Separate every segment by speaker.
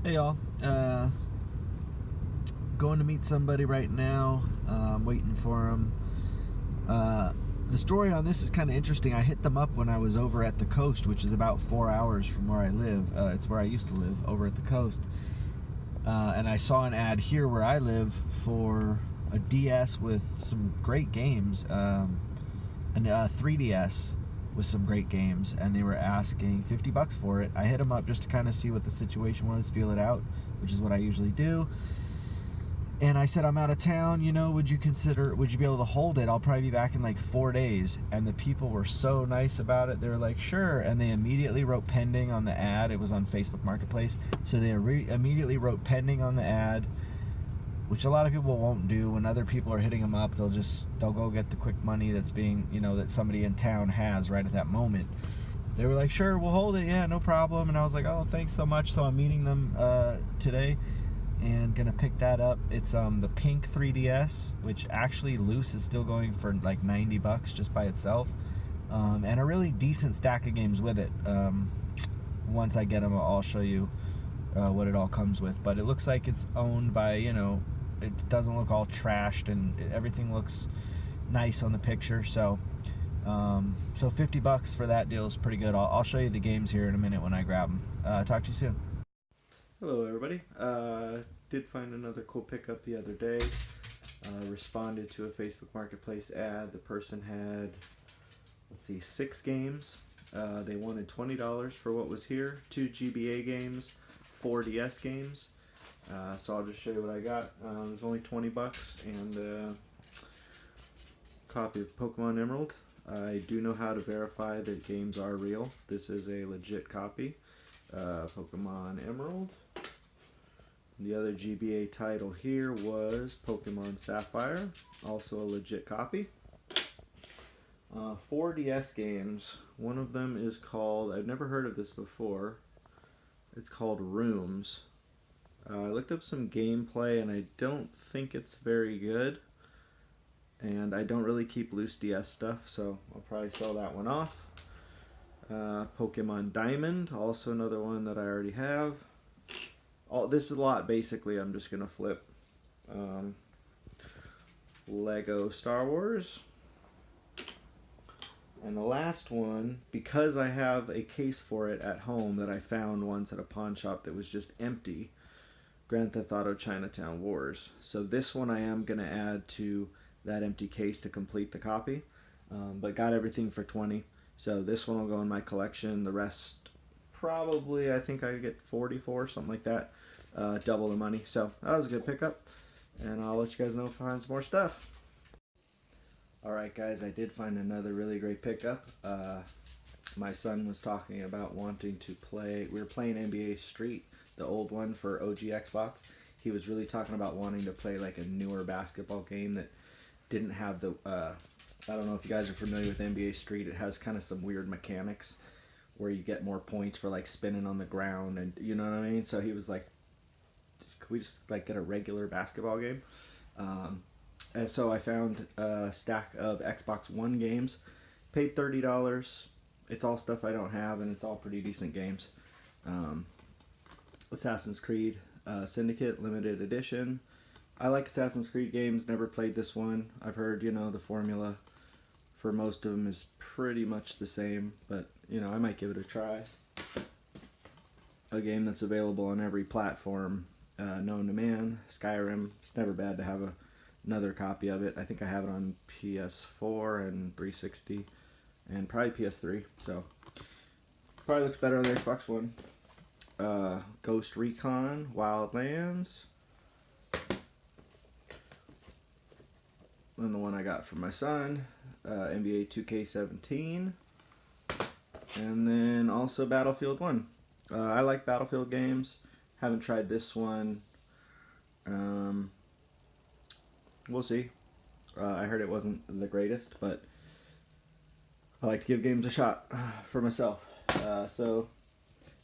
Speaker 1: Hey y'all, going to meet somebody right now. I'm waiting for them. The story on this is kind of interesting. I hit them up when I was over at the coast, which is about 4 hours from where I live. It's where I used to live, over at the coast. And I saw an ad here where I live for a DS with some great games, and a 3DS with some great games, and they were asking $50 for it. I hit them up just to kind of see what the situation was, feel it out, which is what I usually do. And I said, I'm out of town, would you be able to hold it? I'll probably be back in like 4 days. And the people were so nice about it. They were like, sure. And they immediately wrote pending on the ad. It was on Facebook Marketplace. So they immediately wrote pending on the ad, which a lot of people won't do. When other people are hitting them up, they'll go get the quick money that's being, that somebody in town has right at that moment. They were like, sure, we'll hold it, yeah, no problem. And I was like, oh, thanks so much. So I'm meeting them today and gonna pick that up. It's the pink 3DS, which actually loose is still going for like $90 just by itself, and a really decent stack of games with it. Once I get them, I'll show you what it all comes with. But it looks like it's owned by, it doesn't look all trashed, and everything looks nice on the picture. So so $50 for that deal is pretty good. I'll show you the games here in a minute when I grab them. Talk to you soon. Hello everybody. Did find another cool pickup the other day. Responded to a Facebook Marketplace ad. The person had, let's see, 6 games. They wanted $20 for what was here. 2 GBA games, 4 DS games. So I'll just show you what I got. It was only $20 and a copy of Pokemon Emerald. I do know how to verify that games are real. This is a legit copy. Pokemon Emerald. The other GBA title here was Pokemon Sapphire, also a legit copy. 4 DS games. One of them is called, I've never heard of this before, it's called Rooms. I looked up some gameplay and I don't think it's very good. And I don't really keep loose DS stuff, so I'll probably sell that one off. Pokemon Diamond, also another one that I already have. This lot basically I'm just gonna flip. Lego Star Wars. And the last one, because I have a case for it at home that I found once at a pawn shop that was just empty, Grand Theft Auto Chinatown Wars. So this one I am gonna add to that empty case to complete the copy, but got everything for $20. So this one will go in my collection. The rest, probably, I think I get 44, something like that. Double the money. So that was a good pickup, and I'll let you guys know if I find some more stuff. Alright guys, I did find another really great pickup. My son was talking about wanting to play, we were playing NBA Street, the old one for OG Xbox. He was really talking about wanting to play like a newer basketball game that didn't have the, I don't know if you guys are familiar with NBA Street. It has kind of some weird mechanics where you get more points for like spinning on the ground, and you know what I mean? So he was like, could we just like get a regular basketball game? And so I found a stack of Xbox One games, paid $30. It's all stuff I don't have, and it's all pretty decent games. Assassin's Creed Syndicate Limited Edition. I like Assassin's Creed games, never played this one. I've heard, the formula for most of them is pretty much the same, but, I might give it a try. A game that's available on every platform known to man, Skyrim. It's never bad to have another copy of it. I think I have it on PS4 and 360 and probably PS3, so probably looks better on the Xbox One. Ghost Recon Wildlands. And the one I got from my son, NBA 2K17. And then also Battlefield 1. I like Battlefield games. Haven't tried this one. We'll see. I heard it wasn't the greatest, but I like to give games a shot for myself. So,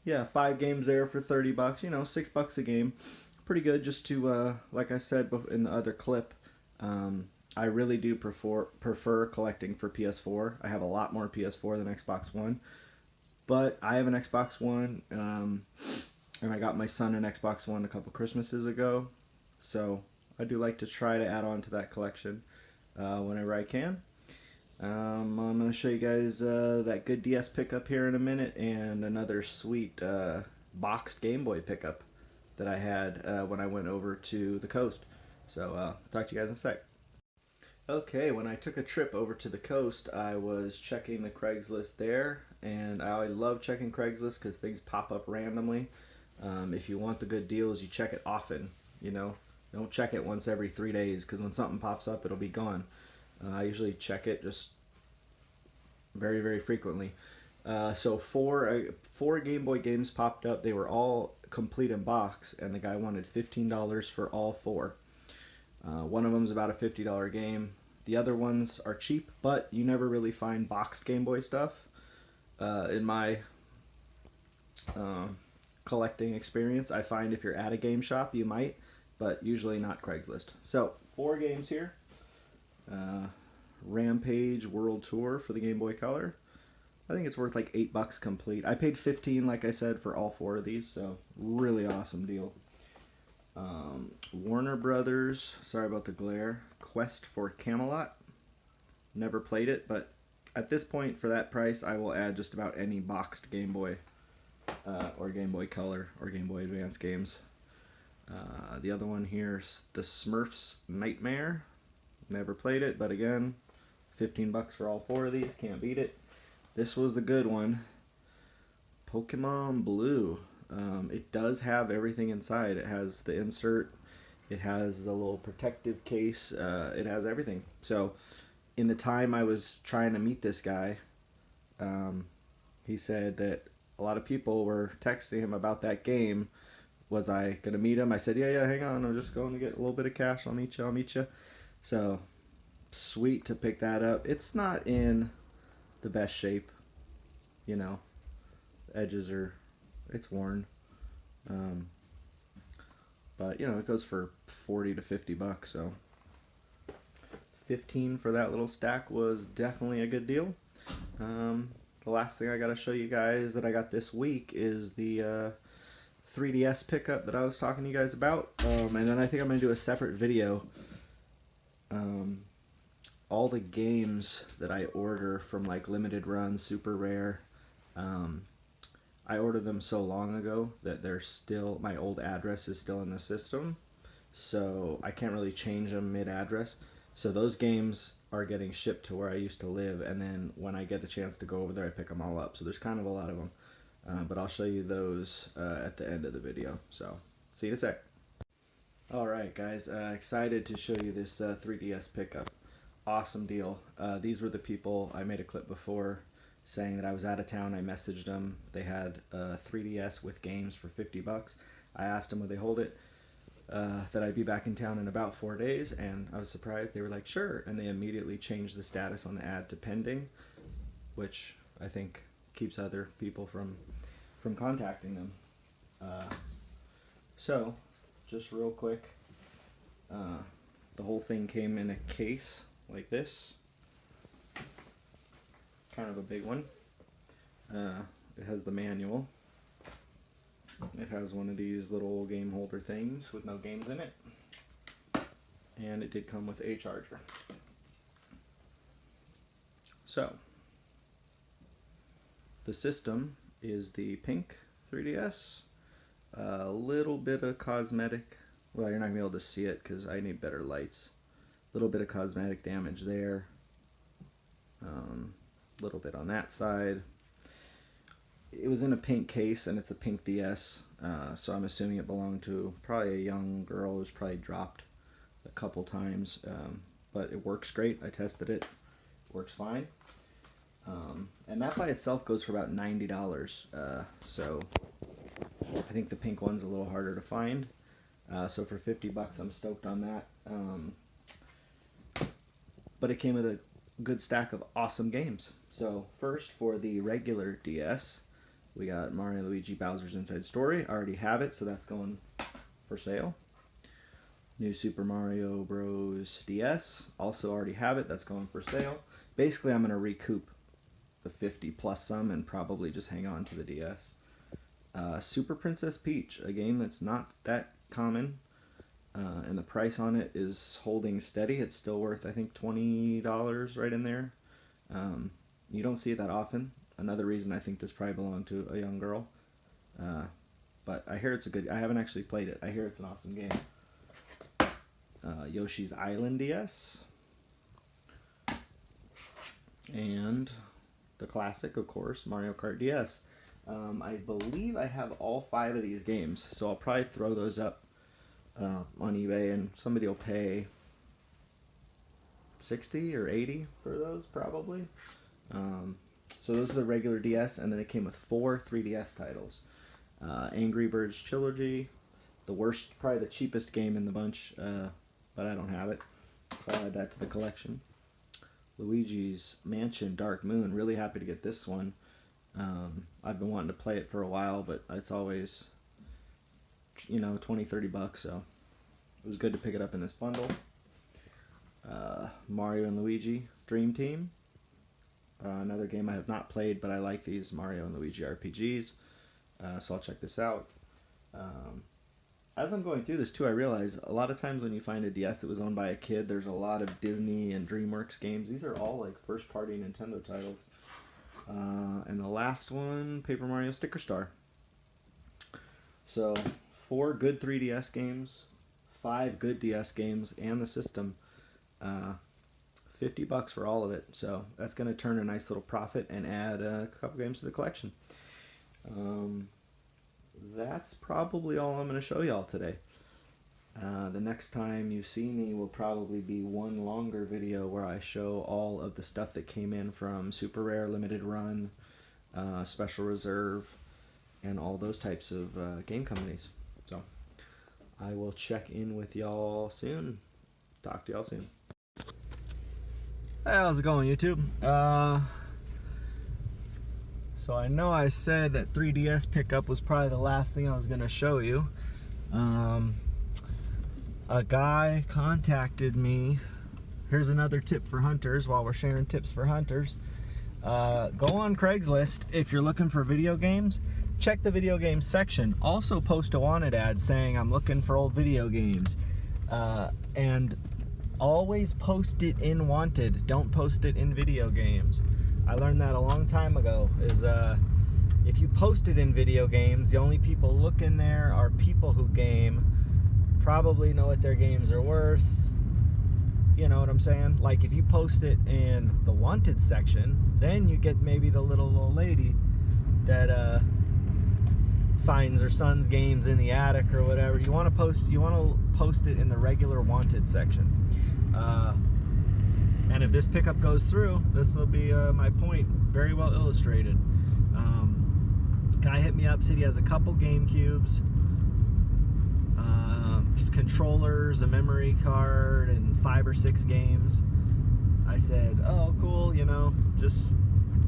Speaker 1: yeah, 5 games there for $30. $6 a game. Pretty good, just to, like I said in the other clip, I really do prefer collecting for PS4. I have a lot more PS4 than Xbox One. But I have an Xbox One.
Speaker 2: and I got my son an Xbox One a couple Christmases ago, so I do like to try to add on to that collection whenever I can. I'm going to show you guys that good DS pickup here in a minute, and another sweet boxed Game Boy pickup that I had when I went over to the coast. So talk to you guys in a sec. Okay, when I took a trip over to the coast, I was checking the Craigslist there, and I love checking Craigslist because things pop up randomly. If you want the good deals, you check it often. You know, don't check it once every 3 days because when something pops up, it'll be gone. I usually check it just very, very frequently. So four Game Boy games popped up. They were all complete in box, and the guy wanted $15 for all four. One of them is about a $50 game. The other ones are cheap, but you never really find boxed Game Boy stuff. In my collecting experience, I find if you're at a game shop, you might, but usually not Craigslist. So, 4 games here. Rampage World Tour for the Game Boy Color. I think it's worth like $8 complete. I paid 15, like I said, for all 4 of these, so really awesome deal. Warner Brothers, sorry about the glare, Quest for Camelot. Never played it, but at this point, for that price, I will add just about any boxed Game Boy or Game Boy Color or Game Boy Advance games. The other one here is the Smurfs Nightmare. Never played it, but again, $15 for all 4 of these. Can't beat it. This was the good one. Pokemon Blue. It does have everything inside. It has the insert. It has the little protective case. It has everything. So, in the time I was trying to meet this guy, he said that a lot of people were texting him about that game. Was I going to meet him? I said, yeah, hang on. I'm just going to get a little bit of cash. I'll meet you. So, sweet to pick that up. It's not in the best shape. You know, edges are, it's worn. But, you know, it goes for 40 to $50, so 15 for that little stack was definitely a good deal. The last thing I got to show you guys that I got this week is the 3DS pickup that I was talking to you guys about. And then I think I'm going to do a separate video. All the games that I order from like limited run, super rare, I ordered them so long ago that they're still, my old address is still in the system. So I can't really change them mid-address. So those games are getting shipped to where I used to live, and then when I get the chance to go over there, I pick them all up. So there's kind of a lot of them. But I'll show you those at the end of the video. So see you in a sec. Alright guys, excited to show you this 3DS pickup. Awesome deal. These were the people, I made a clip before saying that I was out of town. I messaged them. They had a 3DS with games for $50. I asked them would they hold it, that I'd be back in town in about 4 days, and I was surprised. They were like, sure, and they immediately changed the status on the ad to pending, which I think keeps other people from contacting them. So, just real quick, the whole thing came in a case like this. Kind of a big one. It has the manual. It has one of these little game holder things with no games in it. And it did come with a charger. So, the system is the pink 3DS. A little bit of cosmetic, well, you're not going to be able to see it because I need better lights. A little bit of cosmetic damage there. Little bit on that side. It was in a pink case, and it's a pink DS, so I'm assuming it belonged to probably a young girl who's probably dropped a couple times, but it works great. I tested it. Works fine. And that by itself goes for about $90, so I think the pink one's a little harder to find. So for $50, I'm stoked on that. But it came with a good stack of awesome games. So first, for the regular DS, we got Mario Luigi Bowser's Inside Story. I already have it, so that's going for sale. New Super Mario Bros. DS, also already have it, that's going for sale. Basically, I'm going to recoup the 50 plus some and probably just hang on to the DS. Super Princess Peach, a game that's not that common, and the price on it is holding steady. It's still worth, I think, $20 right in there. You don't see it that often. Another reason I think this probably belonged to a young girl. But I hear it's a good... I haven't actually played it. I hear it's an awesome game. Yoshi's Island DS. And the classic, of course, Mario Kart DS. I believe I have all 5 of these games, so I'll probably throw those up on eBay, and somebody will pay $60 or $80 for those, probably. So those are the regular DS, and then it came with 4 3DS titles. Angry Birds Trilogy, the worst, probably the cheapest game in the bunch, but I don't have it, so I'll add that to the collection. Luigi's Mansion Dark Moon, really happy to get this one. I've been wanting to play it for a while, but it's always, you know, $20-30, so it was good to pick it up in this bundle. Mario and Luigi Dream Team, another game I have not played, but I like these Mario and Luigi RPGs, so I'll check this out. As I'm going through this too, I realize a lot of times when you find a DS that was owned by a kid, there's a lot of Disney and DreamWorks games. These are all like first-party Nintendo titles. And the last one, Paper Mario Sticker Star. So 4 good 3DS games, 5 good DS games, and the system. $50 for all of it. So that's going to turn a nice little profit and add a couple games to the collection. That's probably all I'm going to show y'all today. The next time you see me will probably be one longer video where I show all of the stuff that came in from Super Rare, Limited Run, Special Reserve, and all those types of game companies. So I will check in with y'all soon. Talk to y'all soon.
Speaker 1: Hey, how's it going, YouTube? So I know I said that 3DS pickup was probably the last thing I was going to show you. A guy contacted me. Here's another tip for hunters while we're sharing tips for hunters. Go on Craigslist if you're looking for video games. Check the video games section. Also post a wanted ad saying I'm looking for old video games. And always post it in wanted. Don't post it in video games. I learned that a long time ago. If you post it in video games, the only people looking there are people who game, probably know what their games are worth. You know what I'm saying? Like if you post it in the wanted section, then you get maybe the little old lady that finds her son's games in the attic or whatever. You want to post it in the regular wanted section. And if this pickup goes through, this will be my point very well illustrated. Guy hit me up, said he has a couple Gamecubes, controllers, a memory card, and 5 or 6 games. I said, oh, cool, you know, just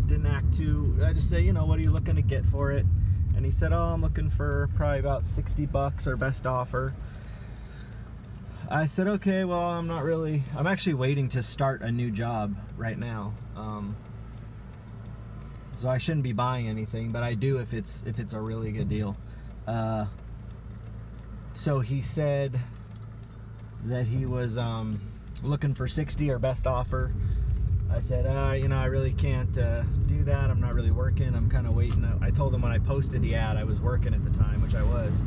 Speaker 1: didn't act too... I just say, you know, what are you looking to get for it? And he said, oh, I'm looking for probably about $60 or best offer. I said, okay, well, I'm actually waiting to start a new job right now. So I shouldn't be buying anything, but I do if it's a really good deal. So he said that he was looking for 60 or best offer. I said, you know, I really can't do that. I'm not really working. I'm kind of waiting. I told him when I posted the ad, I was working at the time, which I was.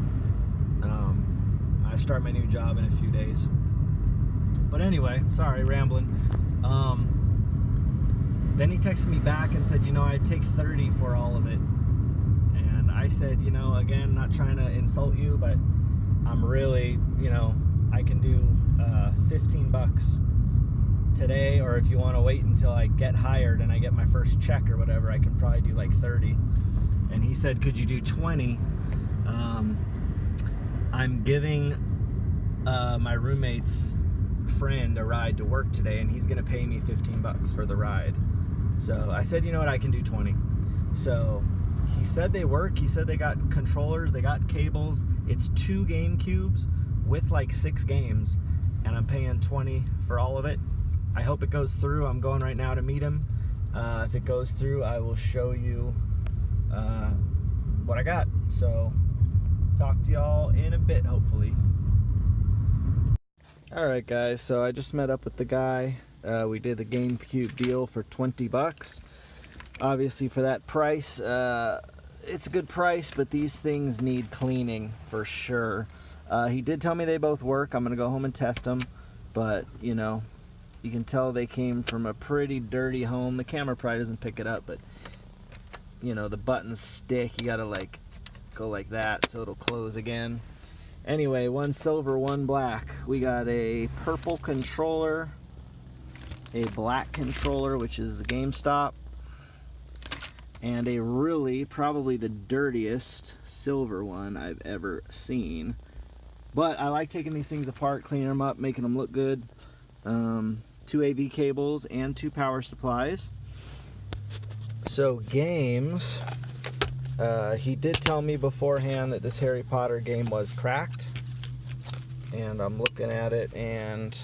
Speaker 1: I start my new job in a few days. But anyway, sorry, rambling. Then he texted me back and said, you know, I'd take 30 for all of it. And I said, you know, again, not trying to insult you, but I'm really, you know, I can do $15 today, or if you want to wait until I get hired and I get my first check or whatever, I can probably do like 30. And he said, could you do 20? I'm giving my roommate's friend a ride to work today, and he's gonna pay me $15 for the ride. So I said, you know what, I can do 20. So he said they work. He said they got controllers, they got cables. It's 2 Gamecubes with like 6 games, and I'm paying 20 for all of it. I hope it goes through. I'm going right now to meet him. If it goes through, I will show you what I got. So talk to y'all in a bit, hopefully. Alright guys, so I just met up with the guy. We did the Gamecube deal for 20 bucks. Obviously for that price, it's a good price, but these things need cleaning for sure. He did tell me they both work. I'm gonna go home and test them, but you know, you can tell they came from a pretty dirty home. The camera probably doesn't pick it up, but you know, the buttons stick. You gotta like go like that so it'll close again. Anyway, one silver, one black. We got a purple controller, a black controller, which is the GameStop, and a really, probably the dirtiest silver one I've ever seen. But I like taking these things apart, cleaning them up, making them look good. 2 AV cables and 2 power supplies. So games, he did tell me beforehand that this Harry Potter game was cracked, and I'm looking at it, and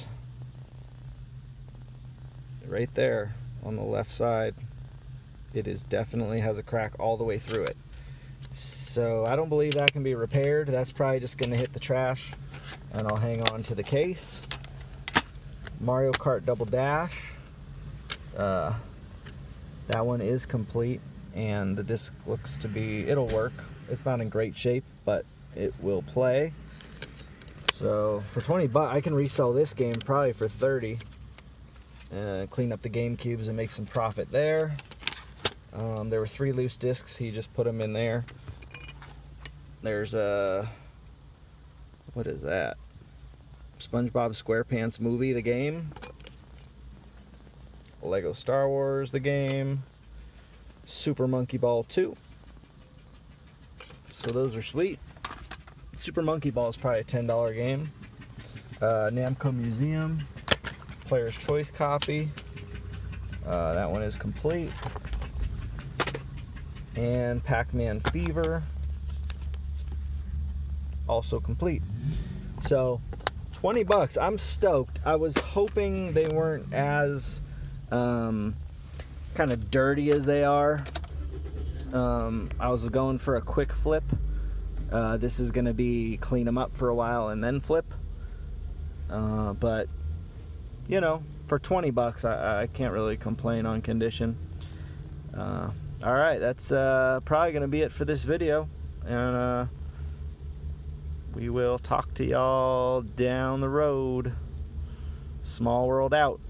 Speaker 1: right there on the left side, it is definitely has a crack all the way through it. So I don't believe that can be repaired. That's probably just going to hit the trash, and I'll hang on to the case. Mario Kart Double Dash, that one is complete, and the disc looks to be, it'll work. It's not in great shape, but it will play. So for 20 bucks, I can resell this game probably for 30, and clean up the GameCubes and make some profit there. There were 3 loose discs. He just put them in there. There's a, what is that? SpongeBob SquarePants movie, the game. Lego Star Wars, the game. Super Monkey Ball 2. So those are sweet. Super Monkey Ball is probably a $10 game. Namco Museum. Player's Choice copy. That one is complete. And Pac-Man Fever. Also complete. So 20 bucks. I'm stoked. I was hoping they weren't as kind of dirty as they are. I was going for a quick flip. This is going to be clean them up for a while and then flip. But you know, for 20 bucks, I can't really complain on condition. Alright, that's probably going to be it for this video. And we will talk to y'all down the road. Small World out.